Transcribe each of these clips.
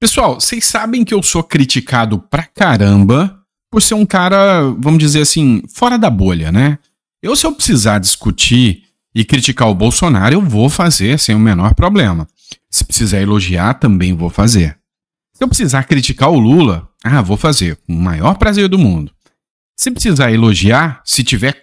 Pessoal, vocês sabem que eu sou criticado pra caramba por ser um cara, vamos dizer assim, fora da bolha, né? Se eu precisar discutir e criticar o Bolsonaro, eu vou fazer sem o menor problema. Se precisar elogiar, também vou fazer. Se eu precisar criticar o Lula, vou fazer, com o maior prazer do mundo. Se precisar elogiar, se tiver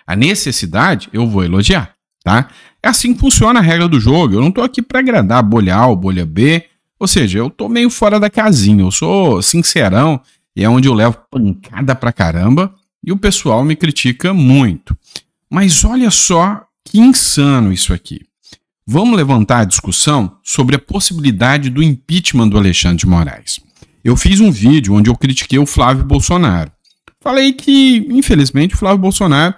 a necessidade, eu vou elogiar, tá? É assim que funciona a regra do jogo. Eu não tô aqui pra agradar a bolha A ou bolha B. Ou seja, eu tô meio fora da casinha. Eu sou sincerão e é onde eu levo pancada pra caramba e o pessoal me critica muito. Mas olha só que insano isso aqui. Vamos levantar a discussão sobre a possibilidade do impeachment do Alexandre de Moraes. Eu fiz um vídeo onde eu critiquei o Flávio Bolsonaro. Falei que, infelizmente, o Flávio Bolsonaro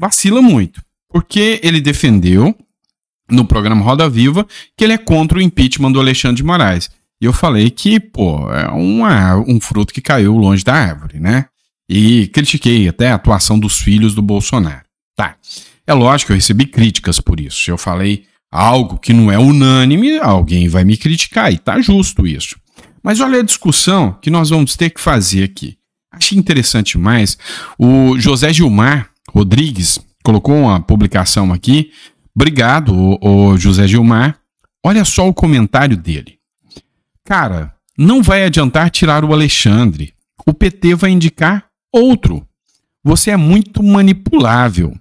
vacila muito. Porque ele defendeu, no programa Roda Viva, que ele é contra o impeachment do Alexandre de Moraes. E eu falei que, é um fruto que caiu longe da árvore, né? E critiquei até a atuação dos filhos do Bolsonaro. Tá. É lógico que eu recebi críticas por isso. Se eu falei algo que não é unânime, alguém vai me criticar, e tá justo isso. Mas olha a discussão que nós vamos ter que fazer aqui. Achei interessante mais, o José Gilmar Rodrigues colocou uma publicação aqui. Obrigado, o José Gilmar. Olha só o comentário dele. Cara, não vai adiantar tirar o Alexandre. O PT vai indicar outro. Você é muito manipulável.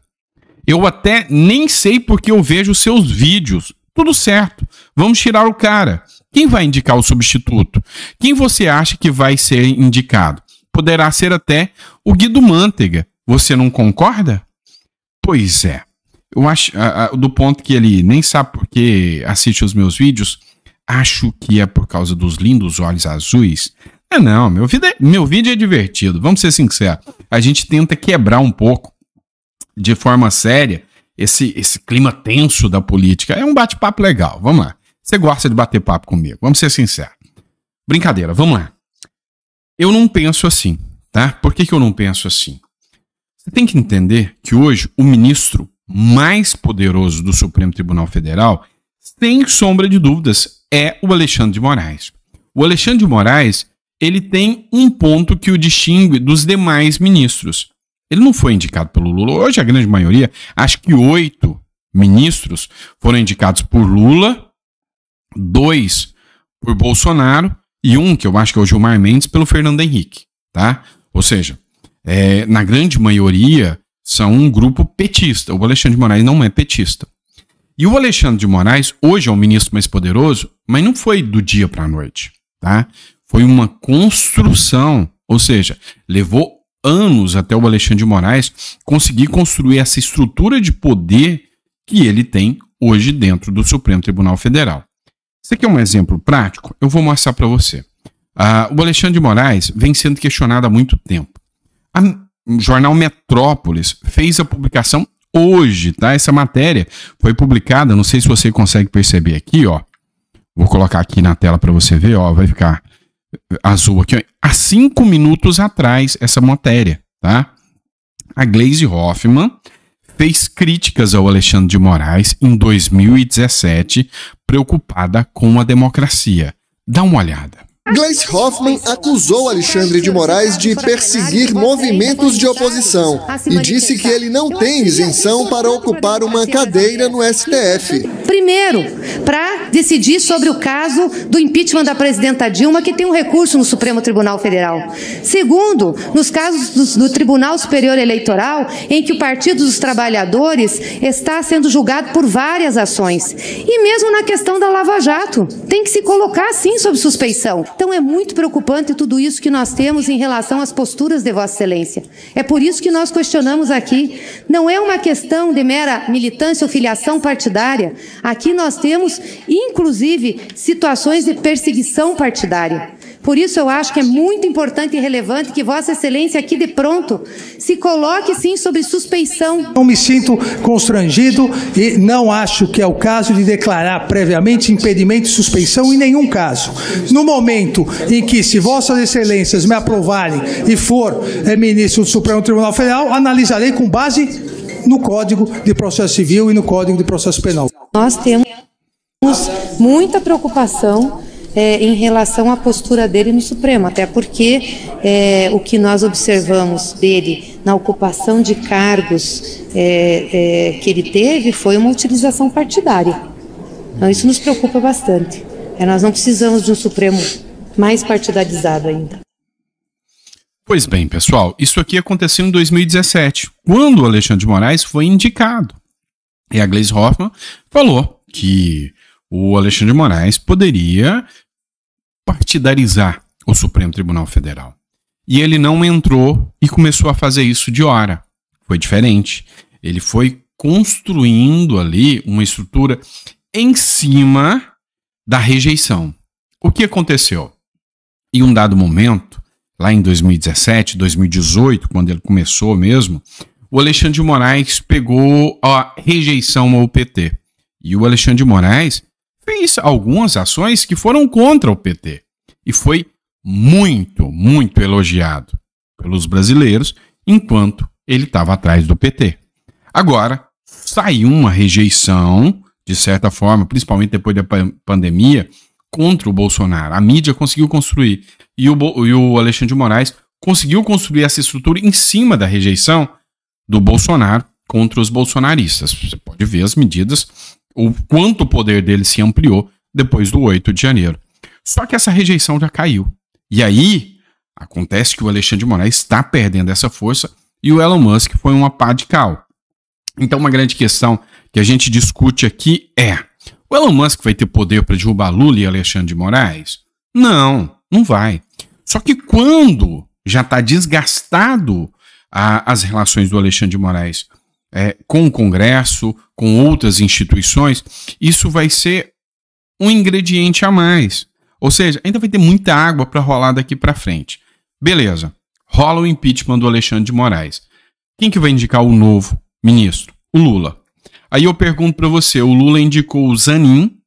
Eu até nem sei porque eu vejo seus vídeos. Tudo certo. Vamos tirar o cara. Quem vai indicar o substituto? Quem você acha que vai ser indicado? Poderá ser até o Guido Mantega. Você não concorda? Pois é. Eu acho, do ponto que ele nem sabe por que assiste os meus vídeos, acho que é por causa dos lindos olhos azuis. Não, meu vídeo é divertido, vamos ser sinceros. A gente tenta quebrar um pouco, de forma séria, esse clima tenso da política. É um bate-papo legal, vamos lá. Você gosta de bater papo comigo, vamos ser sinceros. Brincadeira, vamos lá. Eu não penso assim, tá? Por que eu não penso assim? Você tem que entender que hoje o ministro mais poderoso do Supremo Tribunal Federal, sem sombra de dúvidas, é o Alexandre de Moraes. O Alexandre de Moraes, ele tem um ponto que o distingue dos demais ministros. Ele não foi indicado pelo Lula. Hoje, a grande maioria, acho que 8 ministros foram indicados por Lula, 2 por Bolsonaro e um, que eu acho que é o Gilmar Mendes, pelo Fernando Henrique, tá? Ou seja, na grande maioria, são um grupo petista. O Alexandre de Moraes não é petista. E o Alexandre de Moraes, hoje é o ministro mais poderoso, mas não foi do dia para a noite, tá? Foi uma construção, ou seja, levou anos até o Alexandre de Moraes conseguir construir essa estrutura de poder que ele tem hoje dentro do Supremo Tribunal Federal. Isso aqui é um exemplo prático, eu vou mostrar para você. O Alexandre de Moraes vem sendo questionado há muito tempo. O jornal Metrópolis fez a publicação hoje, tá? Essa matéria foi publicada, não sei se você consegue perceber aqui, ó. Vou colocar aqui na tela para você ver, ó, vai ficar azul aqui, ó. Há 5 minutos atrás essa matéria, tá? A Gleisi Hoffmann fez críticas ao Alexandre de Moraes em 2017, preocupada com a democracia. Dá uma olhada. Gleisi Hoffmann acusou Alexandre de Moraes de perseguir movimentos de oposição e disse que ele não tem isenção para ocupar uma cadeira no STF. Primeiro, para decidir sobre o caso do impeachment da presidenta Dilma, que tem um recurso no Supremo Tribunal Federal. Segundo, nos casos do Tribunal Superior Eleitoral, em que o Partido dos Trabalhadores está sendo julgado por várias ações. E mesmo na questão da Lava Jato, tem que se colocar, sim, sob suspeição. Então é muito preocupante tudo isso que nós temos em relação às posturas de Vossa Excelência. É por isso que nós questionamos aqui. Não é uma questão de mera militância ou filiação partidária. Aqui nós temos, inclusive, situações de perseguição partidária. Por isso eu acho que é muito importante e relevante que Vossa Excelência aqui de pronto se coloque sim sobre suspeição. Não me sinto constrangido e não acho que é o caso de declarar previamente impedimento e suspeição em nenhum caso. No momento em que, se Vossas Excelências me aprovarem e for ministro do Supremo Tribunal Federal, analisarei com base no Código de Processo Civil e no Código de Processo Penal. Nós temos muita preocupação em relação à postura dele no Supremo, até porque o que nós observamos dele na ocupação de cargos que ele teve foi uma utilização partidária. Então isso nos preocupa bastante. Nós não precisamos de um Supremo mais partidarizado ainda. Pois bem, pessoal, isso aqui aconteceu em 2017, quando o Alexandre de Moraes foi indicado. E a Gleisi Hoffmann falou que o Alexandre de Moraes poderia partidarizar o Supremo Tribunal Federal. E ele não entrou e começou a fazer isso de hora. Foi diferente. Ele foi construindo ali uma estrutura em cima da rejeição. O que aconteceu? Em um dado momento, lá em 2017, 2018, quando ele começou mesmo, o Alexandre de Moraes pegou a rejeição ao PT. E o Alexandre de Moraes fez algumas ações que foram contra o PT. E foi muito, muito elogiado pelos brasileiros, enquanto ele estava atrás do PT. Agora, saiu uma rejeição, de certa forma, principalmente depois da pandemia, contra o Bolsonaro. A mídia conseguiu construir. E o Alexandre de Moraes conseguiu construir essa estrutura em cima da rejeição do Bolsonaro contra os bolsonaristas. Você pode ver as medidas, o quanto o poder dele se ampliou depois do 8 de janeiro. Só que essa rejeição já caiu. E aí, acontece que o Alexandre de Moraes está perdendo essa força e o Elon Musk foi uma pá de cal. Então, uma grande questão que a gente discute aqui é: o Elon Musk vai ter poder para derrubar Lula e Alexandre de Moraes? Não, não vai. Só que quando já está desgastado as relações do Alexandre de Moraes com o Congresso, com outras instituições, isso vai ser um ingrediente a mais. Ou seja, ainda vai ter muita água para rolar daqui para frente. Beleza, rola o impeachment do Alexandre de Moraes. Quem que vai indicar o novo ministro? O Lula. Aí eu pergunto para você, o Lula indicou o Zanin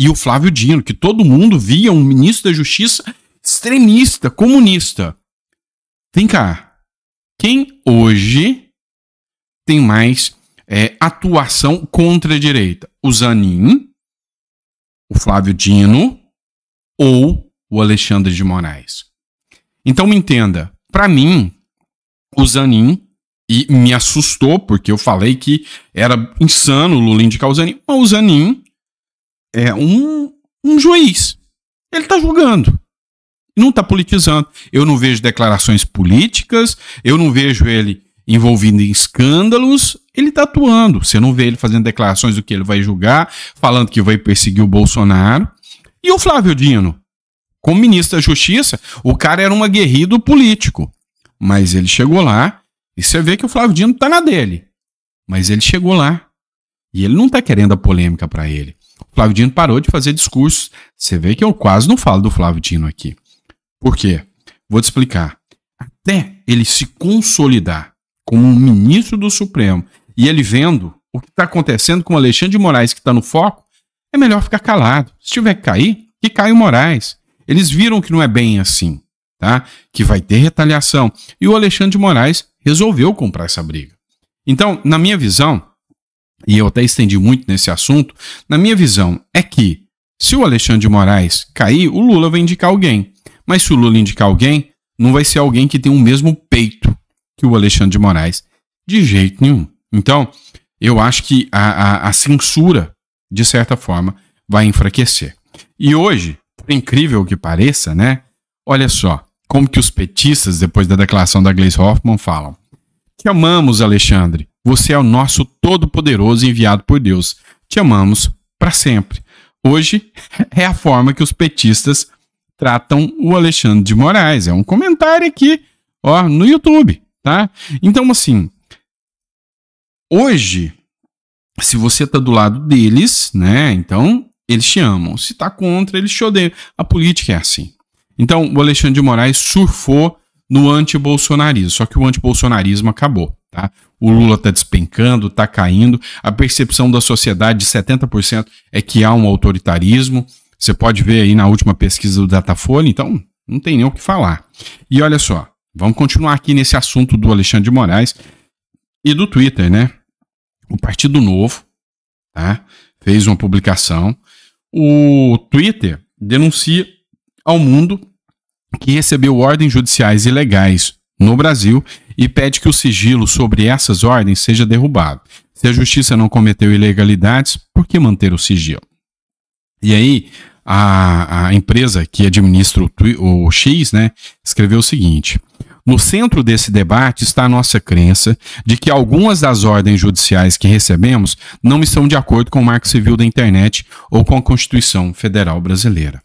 e o Flávio Dino, que todo mundo via um ministro da Justiça extremista, comunista. Vem cá, quem hoje tem mais atuação contra a direita? O Zanin, o Flávio Dino ou o Alexandre de Moraes? Então me entenda, para mim, o Zanin, e me assustou, porque eu falei que era insano o Lula indicar o Zanin, mas o Zanin é um juiz. Ele está julgando. Não está politizando. Eu não vejo declarações políticas, eu não vejo ele envolvido em escândalos, ele está atuando. Você não vê ele fazendo declarações do que ele vai julgar, falando que vai perseguir o Bolsonaro. E o Flávio Dino, como ministro da Justiça, o cara era um aguerrido político. Mas ele chegou lá, e você vê que o Flávio Dino está na dele. Mas ele chegou lá, e ele não está querendo a polêmica para ele. O Flávio Dino parou de fazer discursos. Você vê que eu quase não falo do Flávio Dino aqui. Por quê? Vou te explicar. Até ele se consolidar como um ministro do Supremo e ele vendo o que está acontecendo com o Alexandre de Moraes, que está no foco, é melhor ficar calado. Se tiver que cair, que caia o Moraes. Eles viram que não é bem assim, tá? Que vai ter retaliação. E o Alexandre de Moraes resolveu comprar essa briga. Então, na minha visão, e eu até estendi muito nesse assunto, na minha visão é que se o Alexandre de Moraes cair, o Lula vai indicar alguém. Mas se o Lula indicar alguém, não vai ser alguém que tem o mesmo peito que o Alexandre de Moraes. De jeito nenhum. Então, eu acho que a censura, de certa forma, vai enfraquecer. E hoje, por incrível que pareça, né? Olha só, como que os petistas, depois da declaração da Gleisi Hoffmann, falam: te amamos, Alexandre. Você é o nosso todo-poderoso enviado por Deus. Te amamos para sempre. Hoje é a forma que os petistas tratam o Alexandre de Moraes. É um comentário aqui, ó, no YouTube, tá? Então, assim, hoje, se você tá do lado deles, né, então eles te amam. Se tá contra, eles te odeiam. A política é assim. Então, o Alexandre de Moraes surfou no antibolsonarismo, só que o antibolsonarismo acabou, tá? O Lula tá despencando, tá caindo, a percepção da sociedade de 70% é que há um autoritarismo. Você pode ver aí na última pesquisa do Datafolha, então não tem nem o que falar. E olha só, vamos continuar aqui nesse assunto do Alexandre de Moraes e do Twitter, né? O Partido Novo, tá? Fez uma publicação. O Twitter denuncia ao mundo que recebeu ordens judiciais ilegais no Brasil e pede que o sigilo sobre essas ordens seja derrubado. Se a justiça não cometeu ilegalidades, por que manter o sigilo? E aí, a empresa que administra o X, né, escreveu o seguinte: no centro desse debate está a nossa crença de que algumas das ordens judiciais que recebemos não estão de acordo com o Marco Civil da Internet ou com a Constituição Federal Brasileira.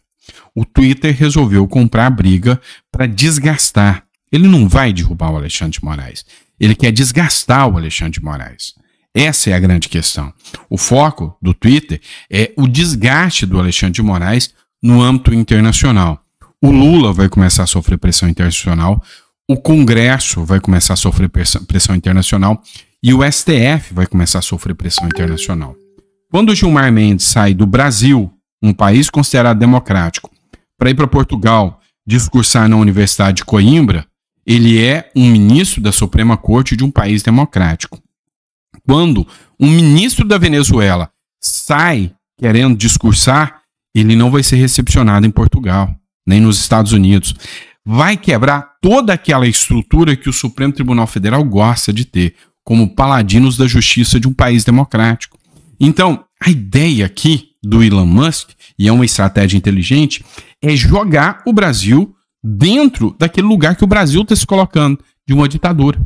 O Twitter resolveu comprar a briga para desgastar. Ele não vai derrubar o Alexandre de Moraes. Ele quer desgastar o Alexandre de Moraes. Essa é a grande questão. O foco do Twitter é o desgaste do Alexandre de Moraes no âmbito internacional. O Lula vai começar a sofrer pressão internacional, o Congresso vai começar a sofrer pressão internacional e o STF vai começar a sofrer pressão internacional. Quando o Gilmar Mendes sai do Brasil, um país considerado democrático, para ir para Portugal discursar na Universidade de Coimbra, ele é um ministro da Suprema Corte de um país democrático. Quando um ministro da Venezuela sai querendo discursar, ele não vai ser recepcionado em Portugal, nem nos Estados Unidos. Vai quebrar toda aquela estrutura que o Supremo Tribunal Federal gosta de ter, como paladinos da justiça de um país democrático. Então, a ideia aqui do Elon Musk, e é uma estratégia inteligente, é jogar o Brasil dentro daquele lugar que o Brasil está se colocando, de uma ditadura.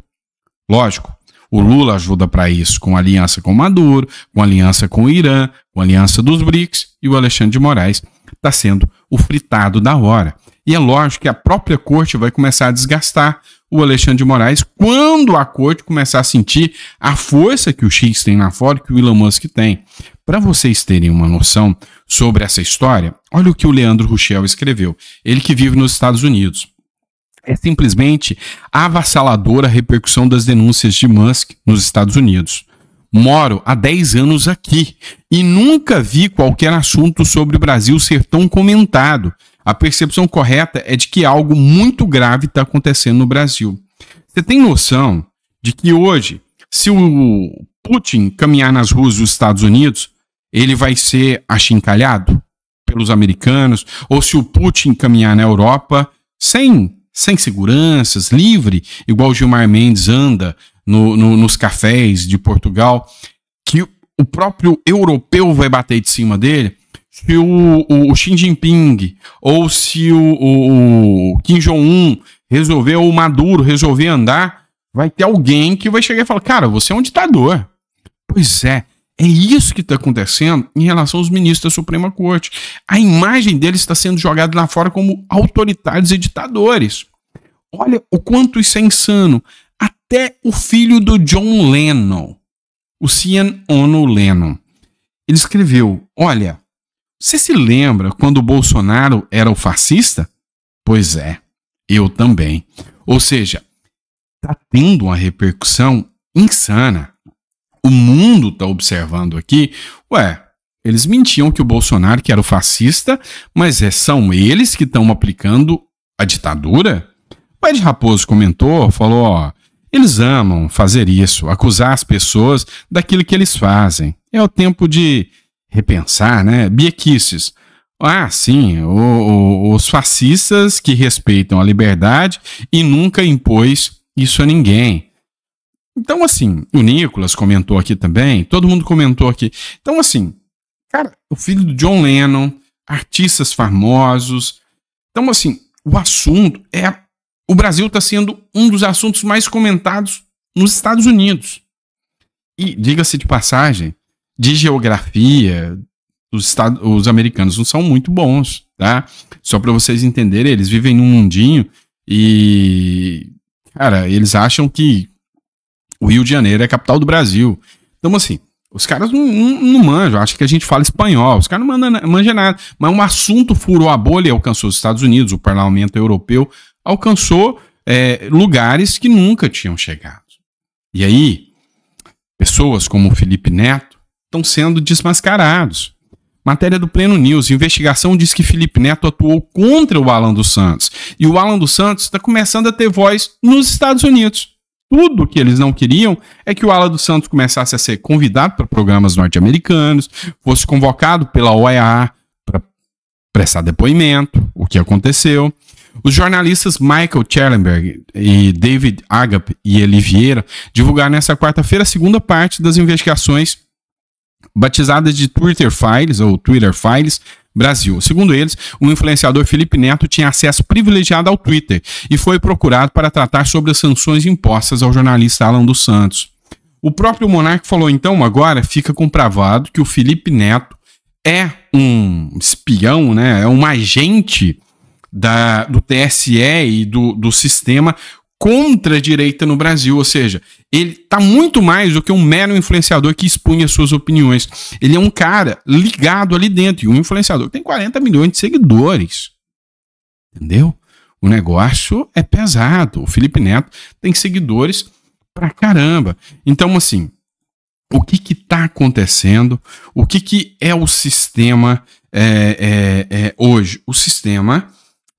Lógico, o Lula ajuda para isso, com aliança com o Maduro, com aliança com o Irã, com aliança dos BRICS, e o Alexandre de Moraes está sendo o fritado da hora. E é lógico que a própria corte vai começar a desgastar o Alexandre de Moraes quando a corte começar a sentir a força que o X tem lá fora, que o Elon Musk tem. Para vocês terem uma noção sobre essa história, olha o que o Leandro Ruschel escreveu. Ele que vive nos Estados Unidos. É simplesmente avassaladora a repercussão das denúncias de Musk nos Estados Unidos. Moro há 10 anos aqui e nunca vi qualquer assunto sobre o Brasil ser tão comentado. A percepção correta é de que algo muito grave está acontecendo no Brasil. Você tem noção de que hoje, se o Putin caminhar nas ruas dos Estados Unidos, ele vai ser achincalhado pelos americanos? Ou se o Putin caminhar na Europa sem seguranças, livre, igual o Gilmar Mendes anda nos cafés de Portugal, que o próprio europeu vai bater de cima dele? Se o Xi Jinping ou se o Kim Jong-un resolver, ou o Maduro resolver andar, vai ter alguém que vai chegar e falar: cara, você é um ditador. Pois é isso que está acontecendo em relação aos ministros da Suprema Corte. A imagem deles está sendo jogada lá fora como autoritários e ditadores. Olha o quanto isso é insano. Até o filho do John Lennon, o Sean Ono Lennon, ele escreveu: olha, você se lembra quando o Bolsonaro era o fascista? Pois é, eu também. Ou seja, está tendo uma repercussão insana. O mundo está observando aqui. Eles mentiam que o Bolsonaro que era o fascista, mas são eles que estão aplicando a ditadura? O Ed Raposo comentou, falou, eles amam fazer isso, acusar as pessoas daquilo que eles fazem. É o tempo de repensar, né? Biequices. Sim, os fascistas que respeitam a liberdade e nunca impôs isso a ninguém. Então, assim, o Nicolas comentou aqui também, todo mundo comentou aqui. Então, assim, cara, o filho do John Lennon, artistas famosos. Então, assim, o assunto o Brasil está sendo um dos assuntos mais comentados nos Estados Unidos. E, diga-se de passagem, de geografia, os americanos não são muito bons, tá? Só para vocês entenderem, eles vivem num mundinho e, cara, eles acham que o Rio de Janeiro é a capital do Brasil. Então, assim, os caras não manjam, acham que a gente fala espanhol, os caras não manjam nada. Mas um assunto furou a bolha e alcançou os Estados Unidos, o parlamento europeu alcançou lugares que nunca tinham chegado. E aí, pessoas como o Felipe Neto estão sendo desmascarados. Matéria do Pleno News, investigação diz que Felipe Neto atuou contra o Alan dos Santos. E o Alan dos Santos está começando a ter voz nos Estados Unidos. Tudo que eles não queriam é que o Alan dos Santos começasse a ser convidado para programas norte-americanos, fosse convocado pela OEA para prestar depoimento, o que aconteceu. Os jornalistas Michael Schellenberg e David Agap e Eli Vieira divulgaram nesta quarta-feira a segunda parte das investigações batizadas de Twitter Files ou Twitter Files Brasil. Segundo eles, o influenciador Felipe Neto tinha acesso privilegiado ao Twitter e foi procurado para tratar sobre as sanções impostas ao jornalista Alan dos Santos. O próprio monarca falou, então, agora fica comprovado que o Felipe Neto é um espião, né? É um agente do TSE e do sistema contra a direita no Brasil, ou seja, ele está muito mais do que um mero influenciador que expunha suas opiniões. Ele é um cara ligado ali dentro, e um influenciador que tem 40 milhões de seguidores. Entendeu? O negócio é pesado. O Felipe Neto tem seguidores pra caramba. Então, assim, o que está acontecendo? O que é o sistema hoje? O sistema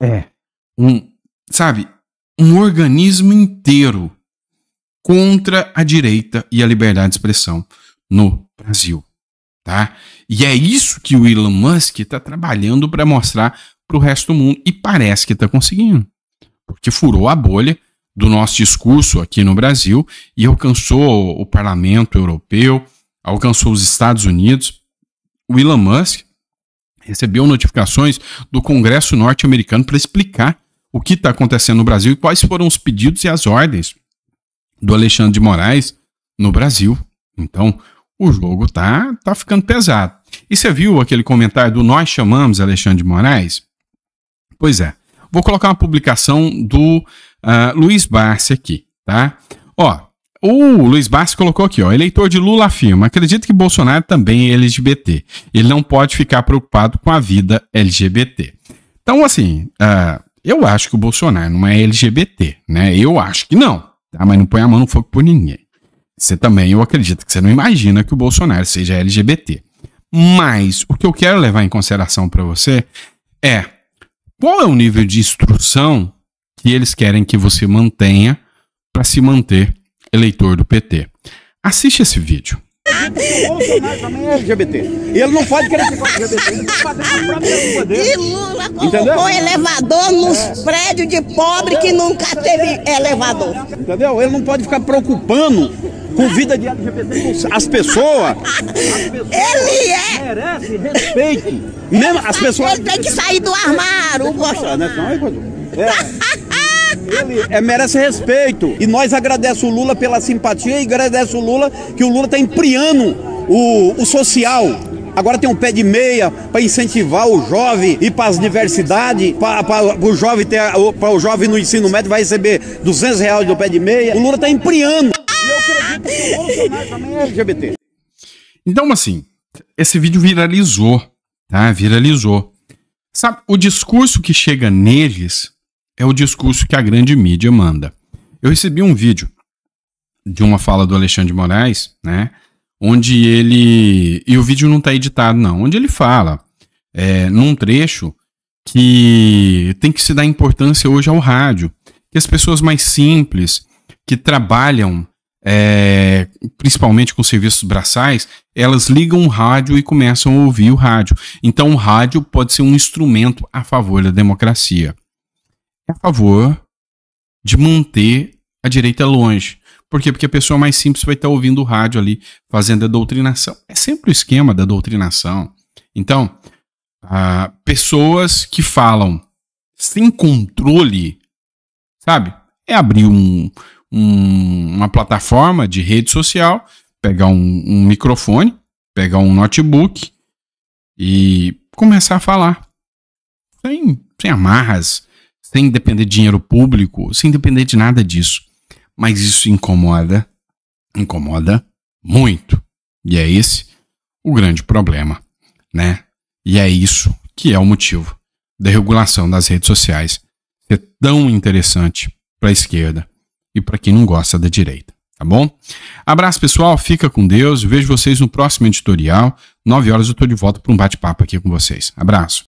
é um organismo inteiro contra a direita e a liberdade de expressão no Brasil, tá? E é isso que o Elon Musk está trabalhando para mostrar para o resto do mundo, e parece que está conseguindo, porque furou a bolha do nosso discurso aqui no Brasil e alcançou o Parlamento Europeu, alcançou os Estados Unidos. O Elon Musk recebeu notificações do Congresso norte-americano para explicar o que está acontecendo no Brasil e quais foram os pedidos e as ordens do Alexandre de Moraes no Brasil. Então, o jogo tá ficando pesado. E você viu aquele comentário do "nós chamamos Alexandre de Moraes"? Pois é. Vou colocar uma publicação do Luiz Barsi aqui, tá? Ó, o Luiz Barsi colocou aqui, ó, eleitor de Lula afirma, acredita que Bolsonaro também é LGBT. Ele não pode ficar preocupado com a vida LGBT. Então, assim, eu acho que o Bolsonaro não é LGBT, né? Eu acho que não, tá? Mas não põe a mão no fogo por ninguém. Você também, eu acredito que você não imagina que o Bolsonaro seja LGBT. Mas o que eu quero levar em consideração para você é qual é o nível de instrução que eles querem que você mantenha para se manter eleitor do PT. Assiste esse vídeo. O Bolsonaro também é LGBT. Ele não pode querer ser LGBT. Ele está fazendo o próprio poder. E Lula colocou elevador nos prédios de pobre que nunca teve elevador. Entendeu? Ele não pode ficar preocupando com vida de LGBT. As pessoas merece respeito. Mesmo as pessoas. Ele tem que sair do armário, o Bolsonaro. Ele merece respeito. E nós agradecemos o Lula pela simpatia e agradecemos o Lula que o Lula está empreando o social. Agora tem um pé de meia para incentivar o jovem ir para as universidades, para o jovem no ensino médio vai receber R$200 do pé de meia. O Lula está empreando. E eu acredito que o Bolsonaro também é LGBT. Então, assim, esse vídeo viralizou, tá? Viralizou. Sabe, o discurso que chega neles é o discurso que a grande mídia manda. Eu recebi um vídeo de uma fala do Alexandre de Moraes, né? Onde ele... E o vídeo não está editado, não. Onde ele fala, num trecho, que tem que se dar importância hoje ao rádio. Que as pessoas mais simples, que trabalham principalmente com serviços braçais, elas ligam o rádio e começam a ouvir o rádio. Então o rádio pode ser um instrumento a favor da democracia. É a favor de manter a direita longe. Por quê? Porque a pessoa mais simples vai estar ouvindo o rádio ali, fazendo a doutrinação. É sempre o esquema da doutrinação. Então, pessoas que falam sem controle, sabe? É abrir uma plataforma de rede social, pegar um microfone, pegar um notebook e começar a falar. Sem amarras, sem depender de dinheiro público, sem depender de nada disso. Mas isso incomoda muito. E é esse o grande problema, né? E é isso que é o motivo da regulação das redes sociais ser tão interessante para a esquerda e para quem não gosta da direita, tá bom? Abraço, pessoal, fica com Deus, vejo vocês no próximo editorial. 9 horas eu tô de volta para um bate-papo aqui com vocês. Abraço.